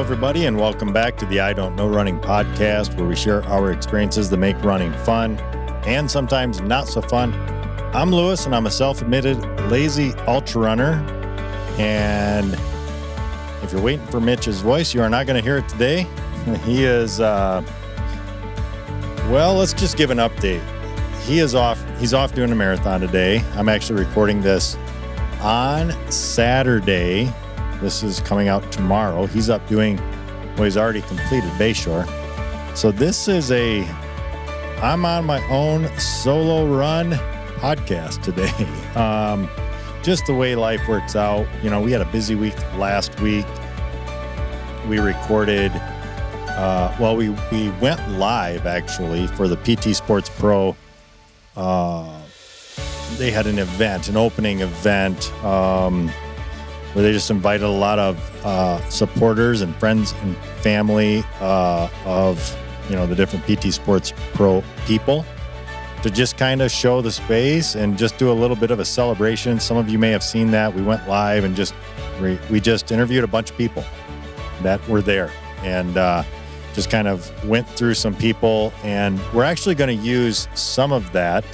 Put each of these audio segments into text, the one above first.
everybody, and welcome back to the I Don't Know Running podcast, where we share our experiences that make running fun and sometimes not so fun. I'm Lewis, and I'm a self-admitted lazy ultra runner. And if you're waiting for Mitch's voice, you are not going to hear it today. He is, let's just give an update. He's off doing a marathon today. I'm actually recording this on Saturday. This is coming out tomorrow. He's up doing, he's already completed Bayshore. So this is I'm on my own solo run podcast today. Just the way life works out. You know, we had a busy week last week. We recorded, we went live actually for the PT Sports Pro. They had an opening event, where they just invited a lot of supporters and friends and family of, the different PT Sports Pro people to just kind of show the space and just do a little bit of a celebration. Some of you may have seen that. We went live and we just interviewed a bunch of people that were there and just kind of went through some people. And we're actually going to use some of that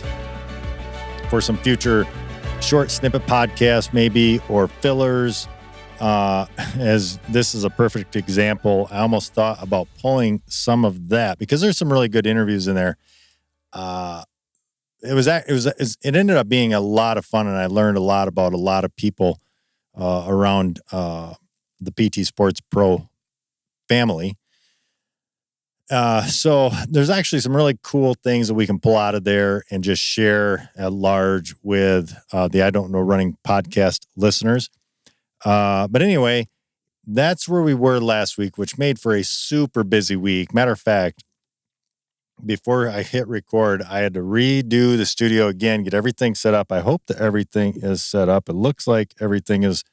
for some future short snippet podcast maybe, or fillers, as this is a perfect example. I almost thought about pulling some of that because there's some really good interviews in there. It ended up being a lot of fun, and I learned a lot about a lot of people around the PT Sports Pro family. So there's actually some really cool things that we can pull out of there and just share at large with the I Don't Know Running podcast listeners. But anyway, that's where we were last week, which made for a super busy week. Matter of fact, before I hit record, I had to redo the studio again, get everything set up. I hope that everything is set up. It looks like everything is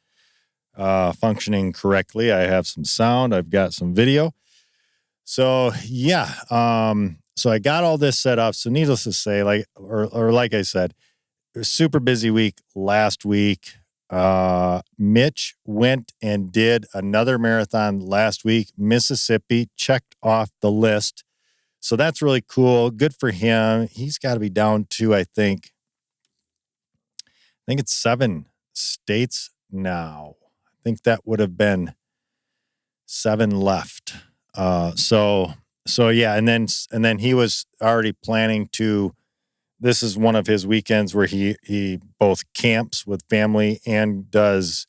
functioning correctly. I have some sound. I've got some video. So yeah, so I got all this set up. So needless to say, like I said, it was a super busy week last week. Mitch went and did another marathon last week, Mississippi, checked off the list. So that's really cool. Good for him. He's got to be down to, I think it's 7 states now. I think that would have been 7 left. So yeah, and then he was already planning to, this is one of his weekends where he both camps with family and does,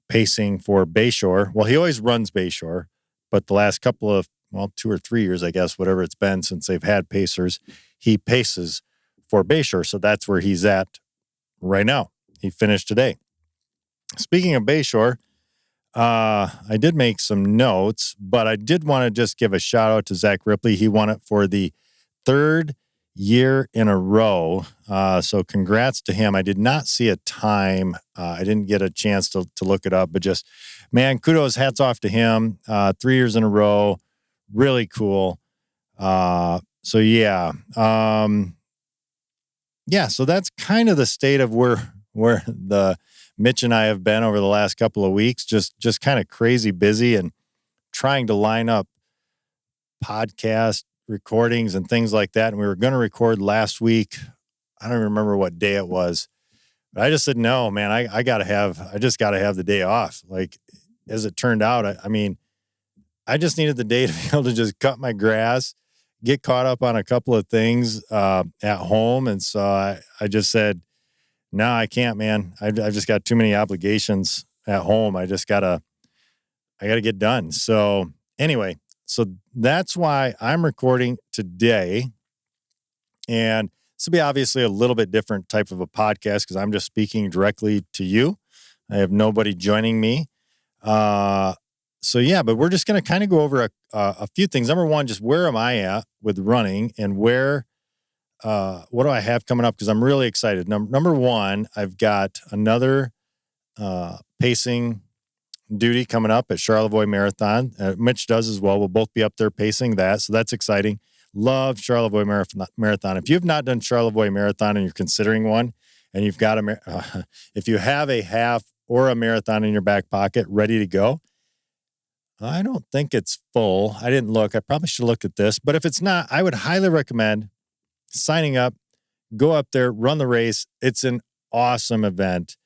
pacing for Bayshore. Well, he always runs Bayshore, but the last couple of, 2 or 3 years, I guess, whatever it's been since they've had pacers, he paces for Bayshore. So that's where he's at right now. He finished today. Speaking of Bayshore, I did make some notes, but I did want to just give a shout out to Zach Ripley. He won it for the 3rd year in a row. So congrats to him. I did not see a time. I didn't get a chance to look it up, but just, man, kudos, hats off to him. 3 years in a row. Really cool. So yeah. So that's kind of the state of where the Mitch and I have been over the last couple of weeks, just kind of crazy busy and trying to line up podcast recordings and things like that. And we were going to record last week. I don't remember what day it was, but I just said, no, man, I just got to have the day off. Like, as it turned out, I just needed the day to be able to just cut my grass, get caught up on a couple of things at home. And so I just said, no, I can't, man. I've just got too many obligations at home. I got to get done. So anyway, so that's why I'm recording today. And this will be obviously a little bit different type of a podcast because I'm just speaking directly to you. I have nobody joining me. So yeah, but we're just going to kind of go over a few things. Number one, just where am I at with running and what do I have coming up? Because I'm really excited. Number one, I've got another pacing duty coming up at Charlevoix Marathon. Mitch does as well. We'll both be up there pacing that. So that's exciting. Love Charlevoix Marathon. If you have not done Charlevoix Marathon and you're considering one, and you've got if you have a half or a marathon in your back pocket ready to go, I don't think it's full. I didn't look. I probably should look at this. But if it's not, I would highly recommend signing up, go up there, run the race. It's an awesome event.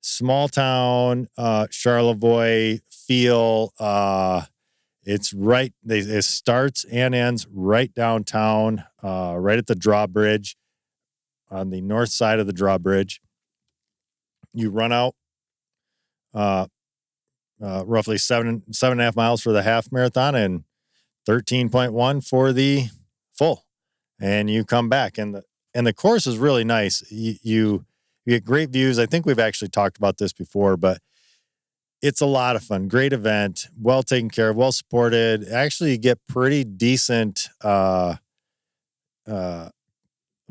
Small town, Charlevoix feel. It's right. It starts and ends right downtown, right at the drawbridge on the north side of the drawbridge. You run out uh, roughly 7.5 miles for the half marathon and 13.1 for the full, and you come back. And the course is really nice. You get great views. I think we've actually talked about this before, but it's a lot of fun. Great event, well taken care of, well supported. Actually, you get pretty decent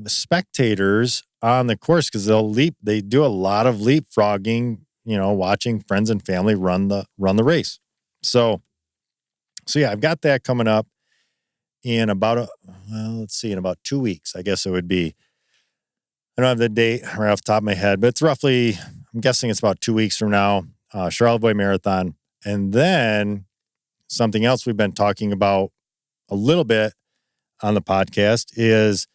spectators on the course because they do a lot of leapfrogging, watching friends and family run the race. So yeah, I've got that coming up in about in about 2 weeks, I guess it would be. I don't have the date right off the top of my head, but it's roughly, I'm guessing it's about 2 weeks from now, Charlevoix Marathon. And then something else we've been talking about a little bit on the podcast is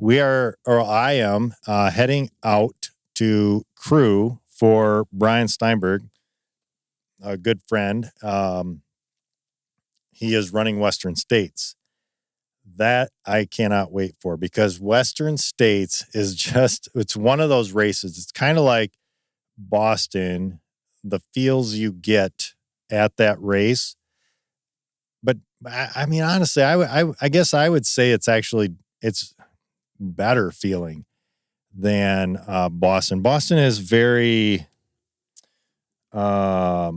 I am heading out to crew for Brian Steinberg, a good friend. He is running Western States. That I cannot wait for, because Western States is it's one of those races. It's kind of like Boston, the feels you get at that race. But I mean, honestly, I guess I would say it's better feeling than Boston. Boston is very, I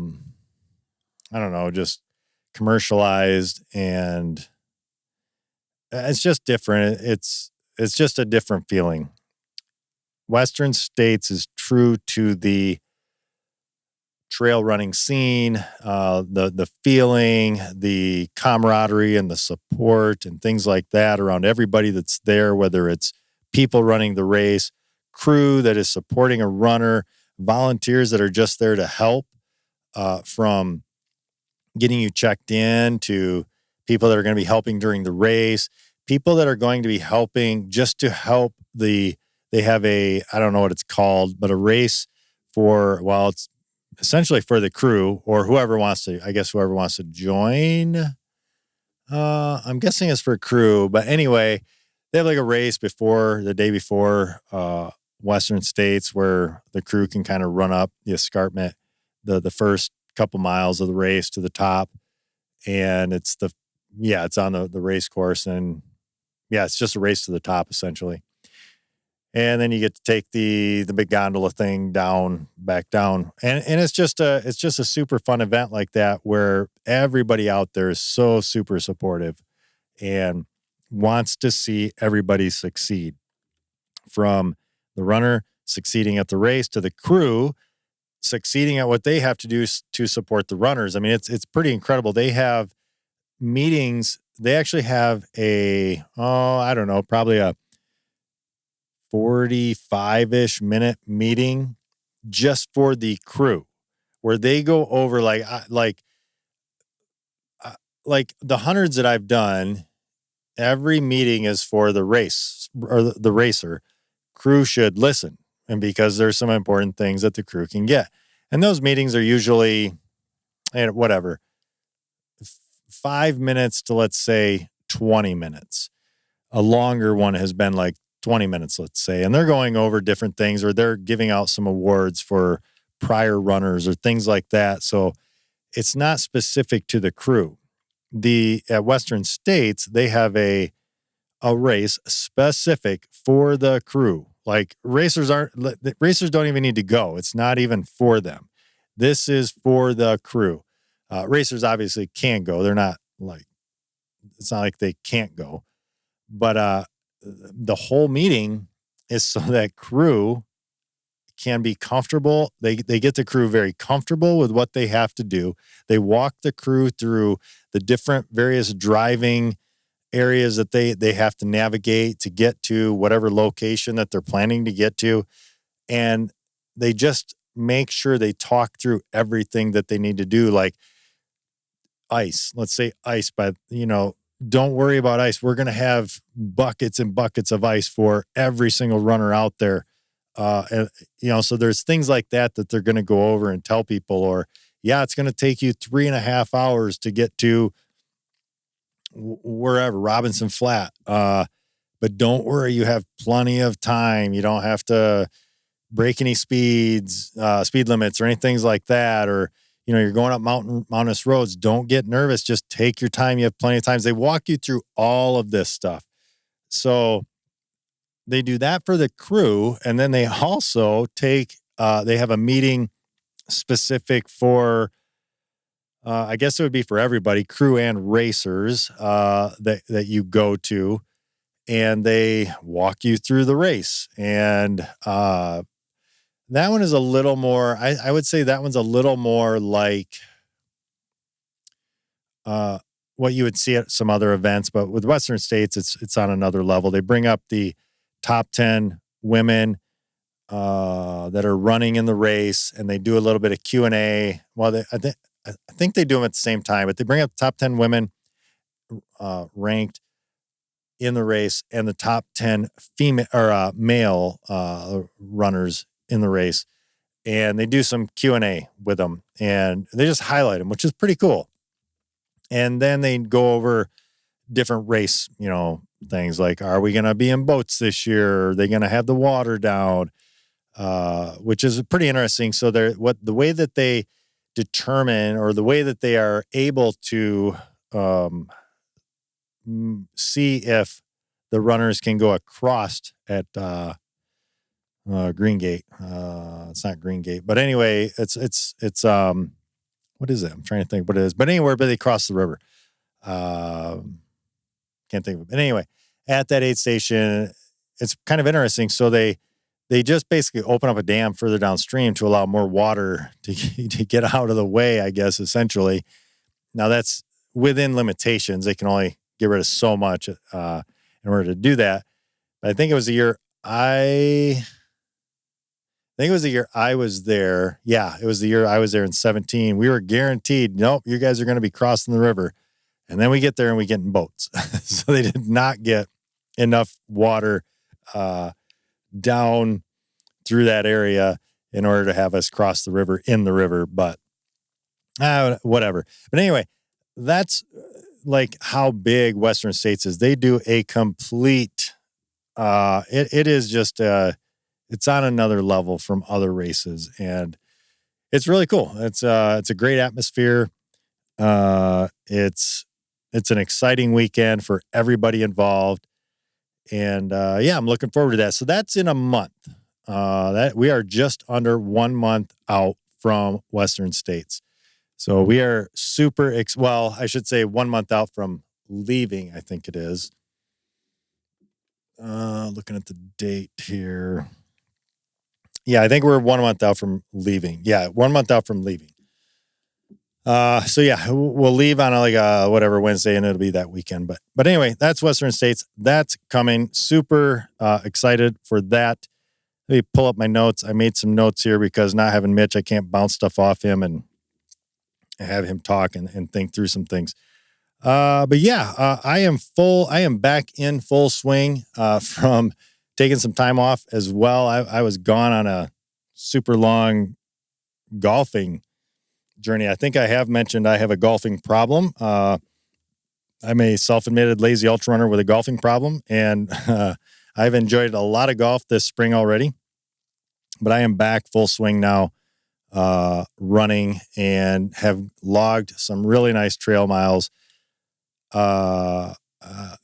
don't know, just commercialized, and it's just different. It's just a different feeling. Western States is true to the trail running scene, the feeling, the camaraderie and the support and things like that around everybody that's there, whether it's people running the race, crew that is supporting a runner, volunteers that are just there to help, from getting you checked in to people that are going to be helping during the race, people that are going to be helping just to help they have I don't know what it's called, but a race it's essentially for the crew or whoever wants to join. I'm guessing it's for crew, but anyway, they have like a race the day before, Western States, where the crew can kind of run up the escarpment, the first couple miles of the race to the top. And it's on the race course, and it's just a race to the top essentially. And then you get to take the big gondola thing back down. And it's just a super fun event like that, where everybody out there is so super supportive and wants to see everybody succeed, from the runner succeeding at the race to the crew succeeding at what they have to do to support the runners. I mean, it's pretty incredible. They have meetings. They actually have probably a 45-ish minute meeting just for the crew, where they go over like the hundreds that I've done. Every meeting is for the race or the racer. Crew should listen, and because there's some important things that the crew can get. And those meetings are usually, 5 minutes to, let's say, 20 minutes. A longer one has been like 20 minutes, let's say, and they're going over different things, or they're giving out some awards for prior runners or things like that. So it's not specific to the crew. At Western States, they have a race specific for the crew. Like racers don't even need to go. It's not even for them. This is for the crew. Racers obviously can go. It's not like they can't go, but the whole meeting is so that crew can be comfortable. They get the crew very comfortable with what they have to do. They walk the crew through the different various driving areas that they have to navigate to get to whatever location that they're planning to get to. And they just make sure they talk through everything that they need to do. Like, ice. Let's say ice, but don't worry about ice. We're going to have buckets and buckets of ice for every single runner out there. And, so there's things like that they're going to go over and tell people, or, yeah, it's going to take you 3.5 hours to get to wherever, Robinson Flat. But don't worry, you have plenty of time. You don't have to break any speed limits or anything like that. Or, you're going up mountainous roads. Don't get nervous. Just take your time. You have plenty of time. They walk you through all of this stuff. So they do that for the crew. And then they also they have a meeting specific for, I guess it would be for everybody, crew and racers, that you go to, and they walk you through the race. And, that one is a little more, I would say that one's a little more like what you would see at some other events, but with Western States, it's on another level. They bring up the top 10 women that are running in the race, and they do a little bit of Q&A. Well, I think they do them at the same time, but they bring up the top 10 women ranked in the race and the top 10 female or male runners in the race, and they do some Q&A with them, and they just highlight them, which is pretty cool. And then they go over different race, things like, are we going to be in boats this year? Are they going to have the water down? Which is pretty interesting. So the way that they determine, or the way that they are able to see if the runners can go across at Green Gate. It's not Green Gate, but anyway, it's what is it? I'm trying to think what it is. But anywhere, but they cross the river. Can't think of it. But anyway, at that aid station, it's kind of interesting. So they just basically open up a dam further downstream to allow more water to get out of the way, I guess, essentially. Now, that's within limitations. They can only get rid of so much in order to do that. But I think it was the year I was there. Yeah, it was the year I was there in 2017. We were guaranteed, nope, you guys are going to be crossing the river. And then we get there and we get in boats. So they did not get enough water down through that area in order to have us cross the river in the river. But whatever. But anyway, that's like how big Western States is. They do a complete, it is just, it's on another level from other races, and it's really cool. It's a great atmosphere. It's an exciting weekend for everybody involved, and I'm looking forward to that. So that's in a month. That we are just under 1 month out from Western States. So we are super, I should say 1 month out from leaving, I think it is. Looking at the date here. Yeah, I think we're 1 month out from leaving. Yeah, 1 month out from leaving. So yeah, we'll leave on whatever Wednesday, and it'll be that weekend. But anyway, that's Western States. That's coming. Super excited for that. Let me pull up my notes. I made some notes here because not having Mitch, I can't bounce stuff off him and have him talk and think through some things. But yeah, I am back in full swing from taking some time off as well. I was gone on a super long golfing journey. I think I have mentioned I have a golfing problem. I'm a self-admitted lazy ultra runner with a golfing problem, and I've enjoyed a lot of golf this spring already. But I am back full swing now, running, and have logged some really nice trail miles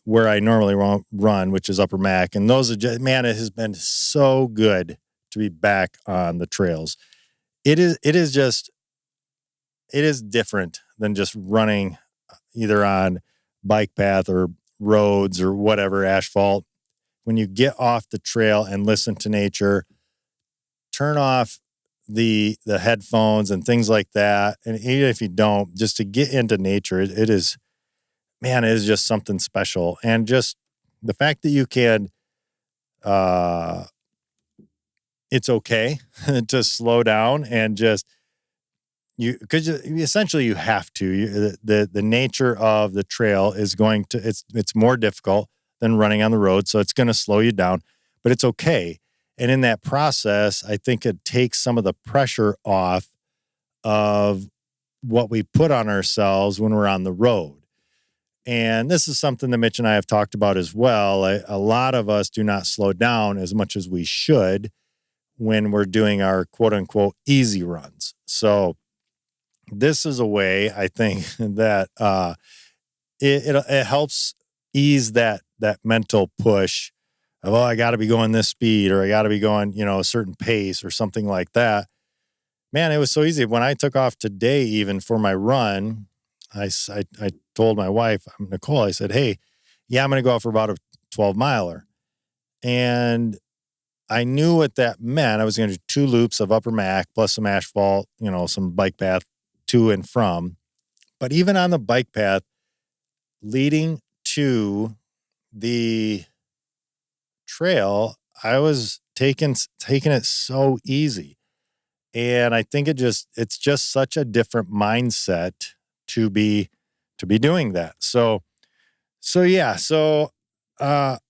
where I normally run, which is Upper Mac. And those are just, man, it has been so good to be back on the trails. It is different than just running either on bike path or roads or whatever, asphalt. When you get off the trail and listen to nature, turn off the headphones and things like that. And even if you don't, just to get into nature, it is just something special. And just the fact that you can, it's okay to slow down and just because essentially you have to. The nature of the trail is going to it's more difficult than running on the road, so it's going to slow you down, but it's okay. And in that process, I think it takes some of the pressure off of what we put on ourselves when we're on the road. And this is something that Mitch and I have talked about as well. A lot of us do not slow down as much as we should when we're doing our quote unquote easy runs. So this is a way I think that it helps ease that mental push of, oh, I got to be going this speed, or I got to be going, a certain pace or something like that. Man, it was so easy. When I took off today, even for my run, I told my wife, Nicole, I said, hey, yeah, I'm going to go out for about a 12 miler. And I knew what that meant. I was going to do 2 loops of upper Mac plus some asphalt, some bike path to and from. But even on the bike path leading to the trail, I was taking it so easy. And I think it's just such a different mindset to be doing that. So yeah. So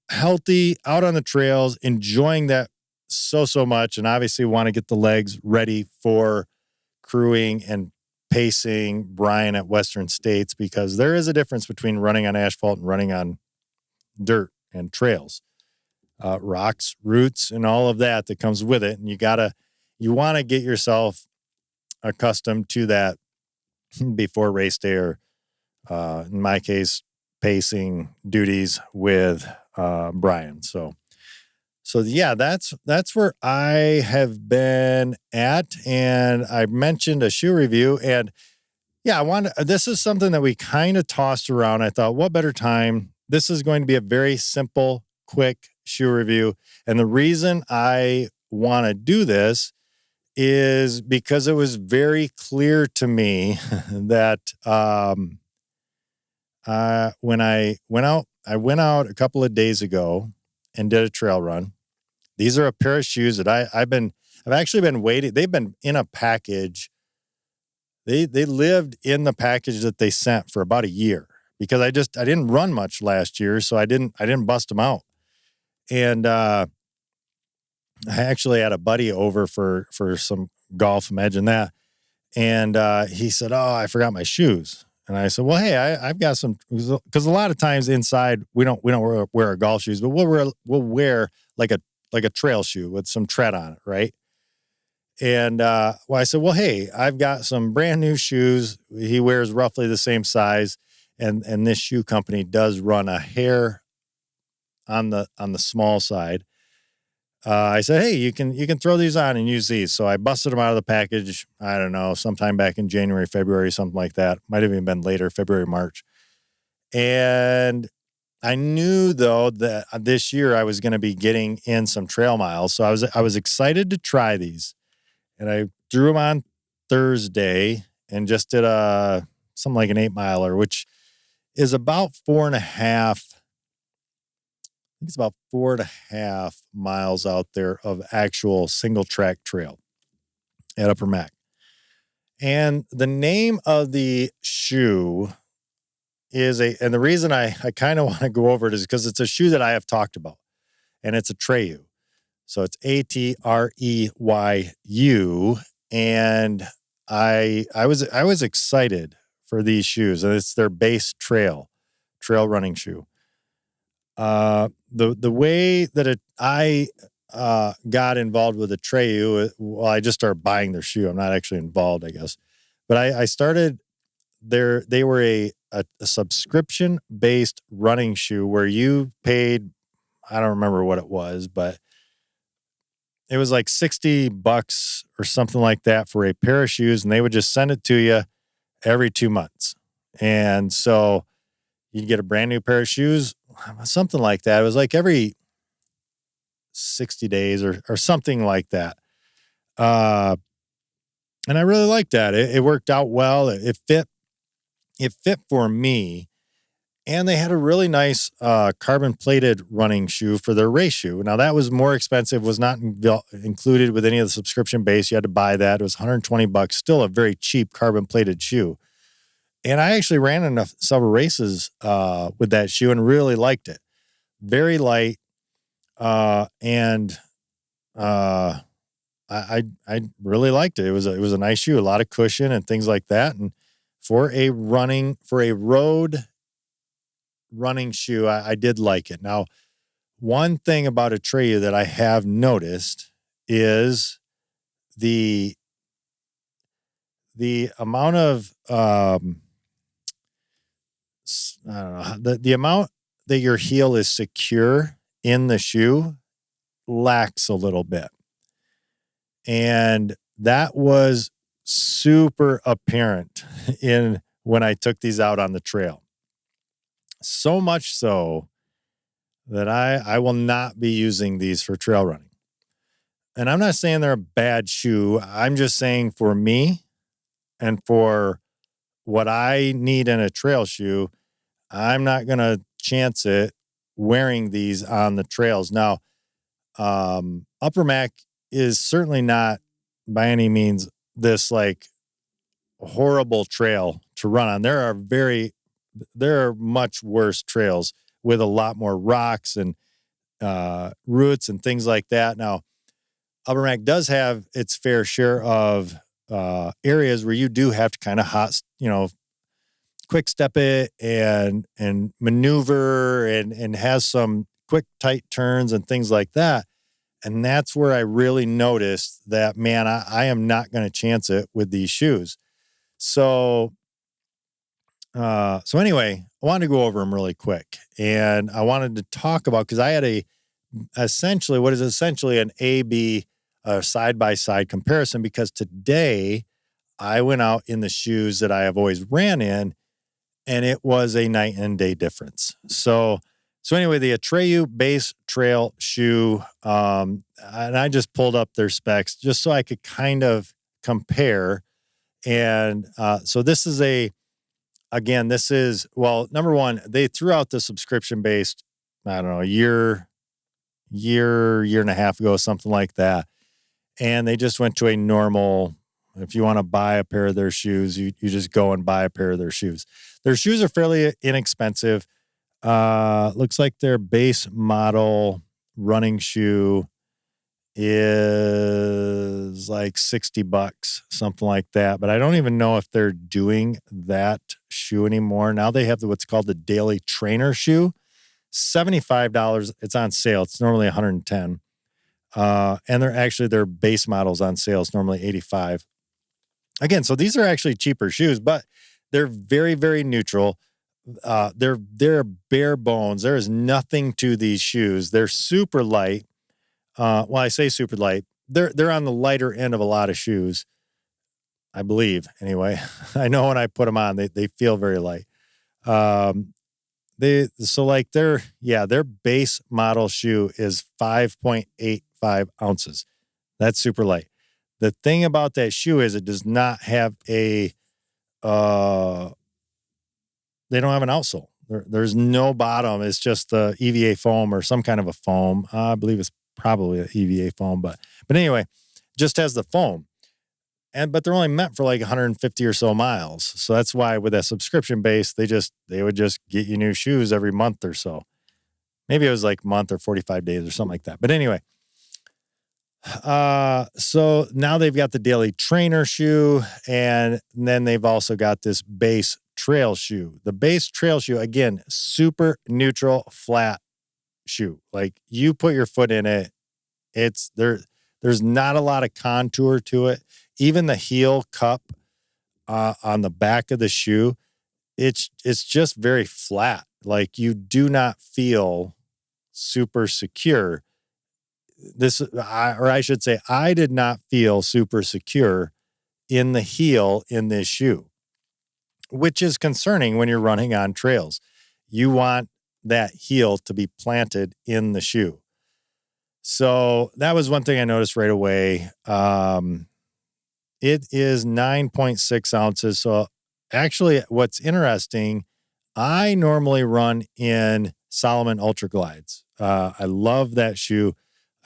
healthy, out on the trails, enjoying that so much, and obviously want to get the legs ready for crewing and pacing Brian at Western States, because there is a difference between running on asphalt and running on dirt and trails, rocks, roots, and all of that comes with it. And you want to get yourself accustomed to that before race day, or in my case, pacing duties with Brian. So yeah, that's where I have been at. And I mentioned a shoe review, and yeah, this is something that we kind of tossed around. I thought, what better time? This is going to be a very simple, quick shoe review. And the reason I want to do this is because it was very clear to me that when I went out a couple of days ago and did a trail run. These are a pair of shoes that I've actually been waiting. They've been in a package. They lived in the package that they sent for about a year, because I didn't run much last year, so I didn't bust them out. And I actually had a buddy over for some golf, imagine that. And he said, "Oh, I forgot my shoes." And I said, "Well, hey, I've got some," because a lot of times inside we don't wear our golf shoes, but we'll wear like a trail shoe with some tread on it, right? And I said, "Well, hey, I've got some brand new shoes." He wears roughly the same size, and this shoe company does run a hair on the small side. I said, "Hey, you can throw these on and use these." So I busted them out of the package. I don't know, sometime back in January, February, something like that. Might have even been later, February, March. And I knew though that this year I was going to be getting in some trail miles, so I was excited to try these. And I threw them on Thursday and just did something like an 8 miler, which is about 4.5. I think it's about 4.5 miles out there of actual single track trail at Upper Mac. And the name of the shoe and the reason I kind of want to go over it is because it's a shoe that I have talked about, and it's Atreyu. So it's Atreyu. And I was excited for these shoes, and it's their base trail running shoe. The way that I got involved with Atreyu, well, I just started buying their shoe. I'm not actually involved, I guess, but I started there. They were a subscription based running shoe where you paid, I don't remember what it was, but it was like $60 or something like that for a pair of shoes, and they would just send it to you every 2 months. And so you'd get a brand new pair of shoes, something like that. It was like every 60 days or something like that. And I really liked that. It worked out well. It fit for me. And they had a really nice carbon plated running shoe for their race shoe. Now that was more expensive, was not included with any of the subscription base. You had to buy that. It was $120, still a very cheap carbon plated shoe. And I actually ran enough several races with that shoe and really liked it. Very light, and I really liked it. It was a nice shoe, a lot of cushion and things like that. And for a road running shoe, I did like it. Now, one thing about Atreyu that I have noticed is the amount of I don't know, the amount that your heel is secure in the shoe lacks a little bit. And that was super apparent in when I took these out on the trail. So much so that I will not be using these for trail running. And I'm not saying they're a bad shoe. I'm just saying for me and for what I need in a trail shoe, I'm not going to chance it wearing these on the trails. Now, Upper Mac is certainly not by any means this like horrible trail to run on. There are much worse trails with a lot more rocks and roots and things like that. Now, Upper Mac does have its fair share of areas where you do have to kind of quick step it and maneuver and has some quick tight turns and things like that. And that's where I really noticed that, man, I am not going to chance it with these shoes. So anyway, I wanted to go over them really quick. And I wanted to talk about, because I had essentially an A-B side-by-side comparison, because today I went out in the shoes that I have always ran in, and it was a night and day difference. So anyway, the Atreyu Base Trail shoe, and I just pulled up their specs just so I could kind of compare. And so this is number one, they threw out the subscription-based, I don't know, year and a half ago, something like that. And they just went to a normal, if you want to buy a pair of their shoes, you just go and buy a pair of their shoes. Their shoes are fairly inexpensive. Looks like their base model running shoe is like $60, something like that. But I don't even know if they're doing that shoe anymore. Now they have what's called the Daily Trainer shoe, $75. It's on sale. It's normally $110. And their base model's on sale. It's normally $85. Again, so these are actually cheaper shoes, but they're very, very neutral. They're bare bones. There is nothing to these shoes. They're super light. I say super light. They're on the lighter end of a lot of shoes, I believe. Anyway, I know when I put them on, they feel very light. Their base model shoe is 5.85 ounces. That's super light. The thing about that shoe is it does not have they don't have an outsole. There's no bottom. It's just the EVA foam or some kind of a foam. I believe it's probably an EVA foam, but anyway, just has the foam. But they're only meant for like 150 or so miles. So that's why with that subscription base, they would just get you new shoes every month or so. Maybe it was like a month or 45 days or something like that. But anyway, so now they've got the Daily Trainer shoe, and then they've also got this Base Trail shoe. The Base Trail shoe, again, super neutral, flat shoe. Like you put your foot in it, it's there. There's not a lot of contour to it. Even the heel cup on the back of the shoe, it's just very flat. Like you do not feel super secure. I did not feel super secure in the heel in this shoe, which is concerning when you're running on trails. You want that heel to be planted in the shoe. So that was one thing I noticed right away. It is 9.6 ounces. So actually what's interesting I normally run in Salomon Ultra Glides. I love that shoe.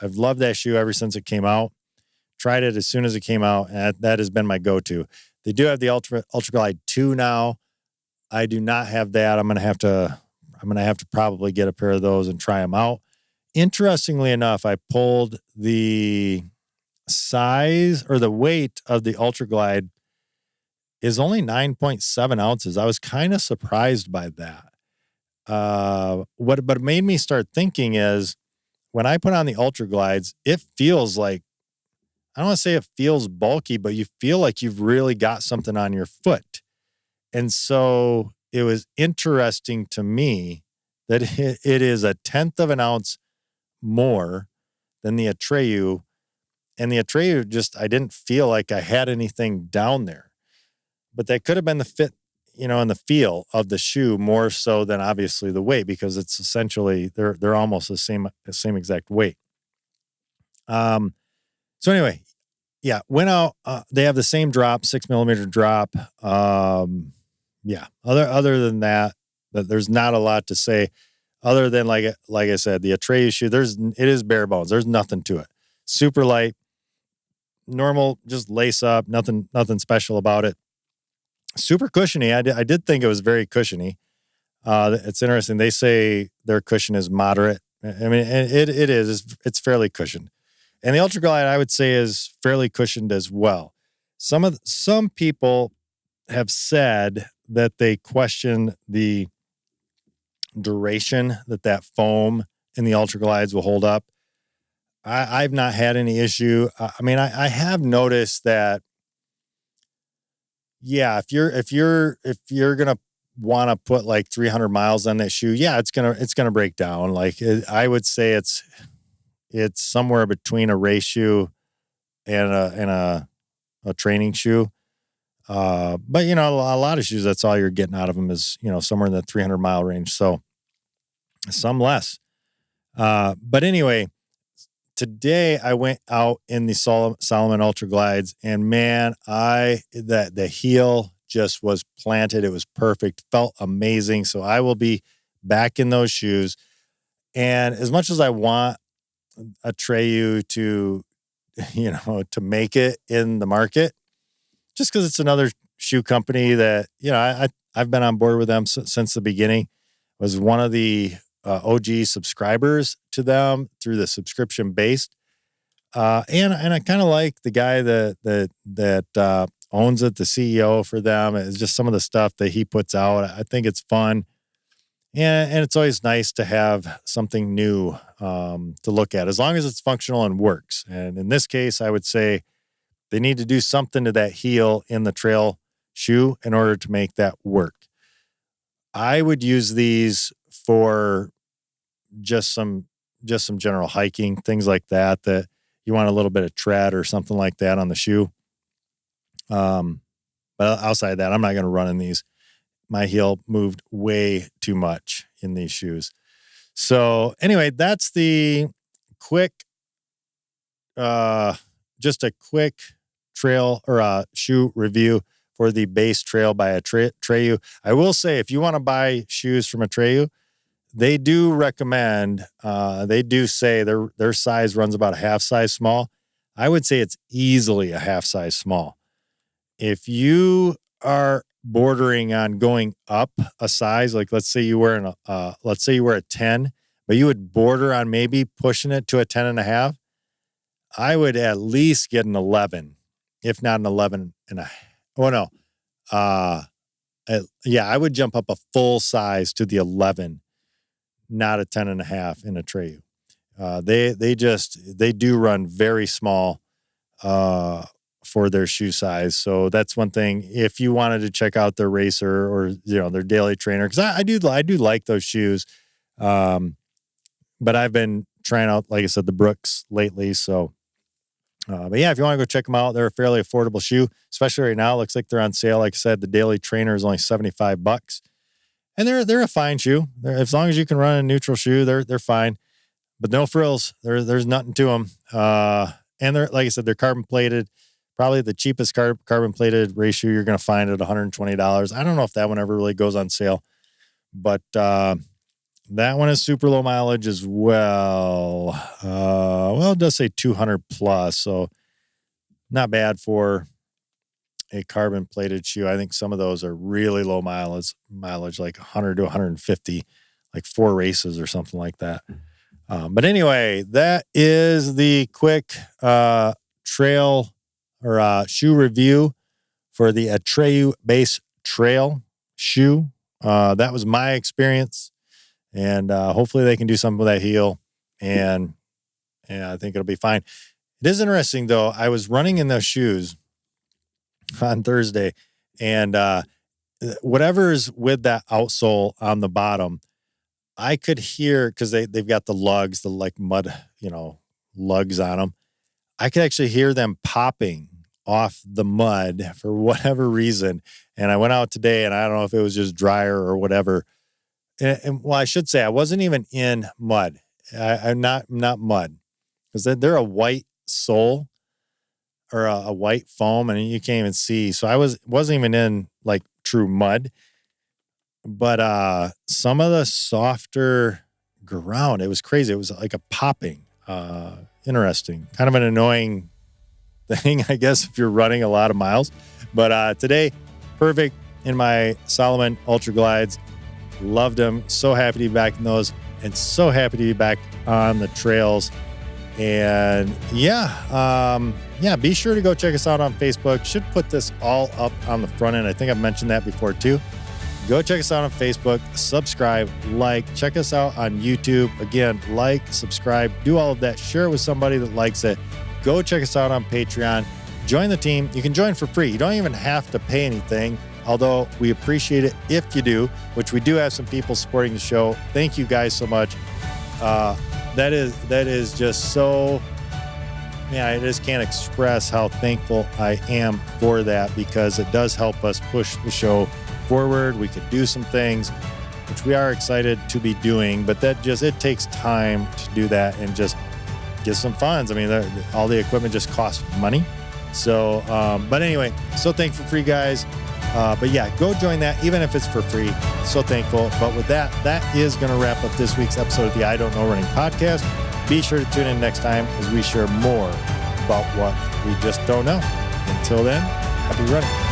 I've loved that shoe ever since it came out. Tried it as soon as it came out, and that has been my go-to. They do have the Ultra Glide 2 now. I do not have that. I'm gonna have to probably get a pair of those and try them out. Interestingly enough, I pulled the size or the weight of the Ultra Glide is only 9.7 ounces. I was kind of surprised by that. But it made me start thinking is when I put on the Ultra Glides, it feels like, I don't want to say it feels bulky, but you feel like you've really got something on your foot. And so it was interesting to me that it is 1/10 of an ounce more than the Atreyu. And the Atreyu I didn't feel like I had anything down there. But that could have been the fit, and the feel of the shoe more so than obviously the weight, because it's essentially they're almost the same exact weight. So anyway, yeah, went out. They have the same drop, 6mm drop. Yeah. Other than that, there's not a lot to say. Other than like I said, the Atreyu shoe, it is bare bones. There's nothing to it. Super light, normal, just lace up. Nothing special about it. Super cushiony. I did think it was very cushiony. It's interesting. They say their cushion is moderate. I mean, it is. It's fairly cushioned. And the Ultra Glide, I would say, is fairly cushioned as well. Some people have said that they question the duration that foam in the Ultra Glides will hold up. I've not had any issue. I mean, I have noticed that. Yeah, if you're gonna want to put like 300 miles on that shoe, yeah, it's gonna break down. I would say it's somewhere between a race shoe and a training shoe. But a lot of shoes, that's all you're getting out of them is somewhere in the 300-mile range. So some less. But anyway, today I went out in the Salomon Ultra Glides, and man, the heel just was planted. It was perfect, felt amazing. So I will be back in those shoes. And as much as I want Atreyu to, to make it in the market, just because it's another shoe company that, I've been on board with them since the beginning. Was one of the OG subscribers to them through the subscription based. And I kind of like the guy that owns it, the CEO for them. It's just some of the stuff that he puts out. I think it's fun. And it's always nice to have something new to look at, as long as it's functional and works. And in this case, I would say they need to do something to that heel in the trail shoe in order to make that work. I would use these for just some general hiking, things like that you want a little bit of tread or something like that on the shoe. But outside of that, I'm not going to run in these. My heel moved way too much in these shoes. So anyway, that's the quick, just a quick trail or shoe review for the Base Trail by Atreyu. I will say, if you want to buy shoes from Atreyu, they do recommend, they do say their size runs about a half size small. I would say it's easily a half size small. If you are bordering on going up a size, like let's say you wear a 10, but you would border on maybe pushing it to a 10.5, I would at least get an 11, if not an 11 and a. Oh no, yeah, I would jump up a full size to the 11, not a 10.5 in Atreyu. They do run very small for their shoe size. So that's one thing. If you wanted to check out their racer or their daily trainer, because I do like those shoes. But I've been trying out, like I said, the Brooks lately. So, but yeah, if you want to go check them out, they're a fairly affordable shoe, especially right now. It looks like they're on sale. Like I said, the daily trainer is only $75, and they're a fine shoe. As long as you can run a neutral shoe, they're fine. But no frills. There's nothing to them. And they're, like I said, they're carbon plated. Probably the cheapest carbon plated race shoe you're going to find at $120. I don't know if that one ever really goes on sale. But that one is super low mileage as well. Well, it does say 200 plus, so not bad for a carbon plated shoe. I think some of those are really low mileage, like 100 to 150, like 4 races or something like that. But anyway, that is the quick trail or shoe review for the Atreyu Base Trail shoe. That was my experience, and hopefully they can do something with that heel, and I think it'll be fine. It is interesting, though. I was running in those shoes on Thursday, and whatever's with that outsole on the bottom, I could hear, because they've got the lugs, the like mud, lugs on them. I could actually hear them popping off the mud for whatever reason. And I went out today, and I don't know if it was just drier or whatever. And well, I should say I wasn't even in mud. I'm not mud, because they're a white sole or a white foam, and you can't even see. So I wasn't even in like true mud. But some of the softer ground, it was crazy. It was like a popping. Interesting. Kind of an annoying thing, I guess, if you're running a lot of miles. But today, perfect in my Salomon Ultra Glides. Loved them. So happy to be back in those, and so happy to be back on the trails. And be sure to go check us out on Facebook. Should put this all up on the front end. I think I've mentioned that before too. Go check us out on Facebook, subscribe, like, check us out on YouTube. Again, like, subscribe, do all of that. Share it with somebody that likes it. Go check us out on Patreon. Join the team. You can join for free. You don't even have to pay anything, although we appreciate it if you do, which we do have some people supporting the show. Thank you guys so much. That is just so, I just can't express how thankful I am for that, because it does help us push the show forward. We could do some things, which we are excited to be doing, but it takes time to do that and just get some funds. I mean, all the equipment just costs money. So, but anyway, so thankful for you guys. But yeah, go join that, even if it's for free. So thankful. But with that is going to wrap up this week's episode of the I Don't Know Running podcast. Be sure to tune in next time as we share more about what we just don't know. Until then, happy running.